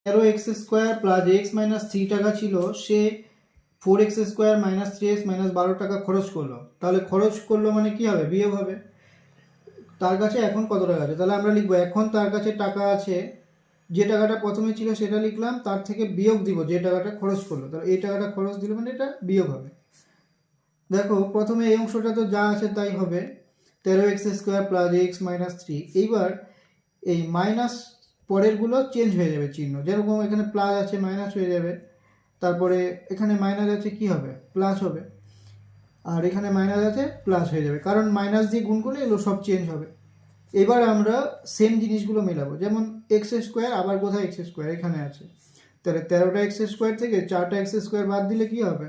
13x² plus x minus 3 টাকা ছিল, সে 4x² minus 3x minus 12 টাকা খরচ করলো। তাহলে খরচ করলো মানে কি হবে? বিয়োগ হবে। তার কাছে এখন কত টাকা আছে? তাহলে আমরা লিখবো এখন তার কাছে টাকা আছে, যে টাকাটা প্রথমে ছিল সেটা লিখলাম, তার থেকে বিয়োগ দিব যে টাকাটা খরচ করলো। তাহলে এই টাকাটা খরচ দিলে মানে এটা বিয়োগ হবে। দেখো প্রথমে এই অংশটা তো যা আছে তাই হবে, 13x² প্লাস এক্স মাইনাস 3। এইবার এই মাইনাস পরেরগুলো চেঞ্জ হয়ে যাবে চিহ্ন, যেরকম এখানে প্লাস আছে মাইনাস হয়ে যাবে, তারপরে এখানে মাইনাস আছে কি হবে? প্লাস হবে, আর এখানে মাইনাস আছে প্লাস হয়ে যাবে, কারণ মাইনাস দিয়ে গুণ করলে এগুলো সব চেঞ্জ হবে। এবার আমরা সেম জিনিসগুলো মেলাবো, যেমন x² আবার কোথায় x²? এখানে আছে। তাহলে 13টা x² থেকে 4টা x² বাদ দিলে কি হবে?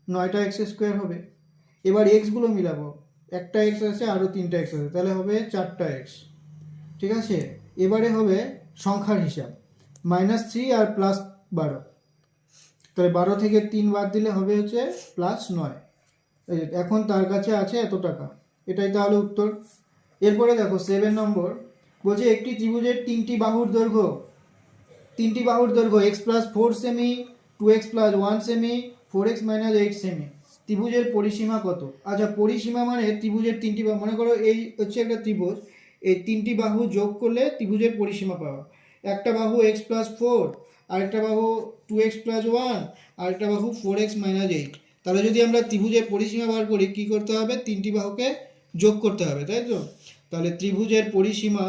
9টা x² হবে। এবার এক্সগুলো মিলাবো, একটা এক্স আছে আরও 3টা এক্স আছে, তাহলে হবে 4টা এক্স। ঠিক আছে, এবারে হবে সংখ্যার হিসাব, -3 আর +12। তাহলে 12 থেকে 3 বাদ দিলে হবে হচ্ছে +9। এখন তার কাছে আছে এত টাকা, এটাই তাহলে উত্তর। এরপরে দেখো 7 নম্বর বলছে একটি ত্রিভুজের তিনটি বাহুর দৈর্ঘ্য x+4 semi, 2x+1 semi, 4x - 8 semi. ত্রিভুজের পরিসীমা কত? আচ্ছা, পরিসীমা মানে ত্রিভুজের তিনটি বাহু, মনে করো এই হচ্ছে একটা ত্রিভুজ, এই তিনটি বাহু যোগ করলে ত্রিভুজের পরিসীমা পাওয়া। একটা বাহু x+4, আরেকটা বাহু 2x+1, আরেকটা বাহু 4x - 8। তাহলে যদি আমরা ত্রিভুজের পরিসীমা বার করি, কি করতে হবে? তিনটি বাহুকে যোগ করতে হবে, তাই তো? তাহলে ত্রিভুজের পরিসীমা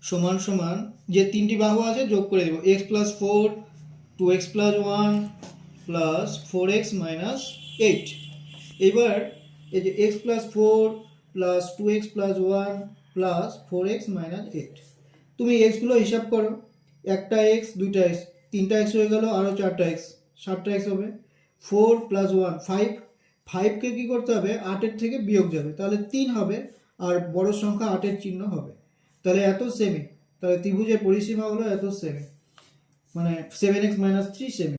সমান সমান যে তিনটি বাহু আছে যোগ করে দেব, x+4, 2x+1 প্লাস 4x - 8। এবার এই যে x+4 plus 2x+1 plus 4x - 8, তুমি এক্সগুলো হিসাব করো, একটা এক্স, দুইটা এক্স, 3টা এক্স হয়ে গেল, আরও 4টা এক্স, 7টা এক্স হবে। 4 + 1 5, 5কে কী করতে হবে? 8-এর থেকে বিয়োগ যাবে, তাহলে 3 হবে, আর বড় সংখ্যা 8-এর চিহ্ন হবে। তাহলে এত সেমি, তাহলে ত্রিভুজের পরিসীমা হলো এত সেমি, মানে 7x - 3 সেমি।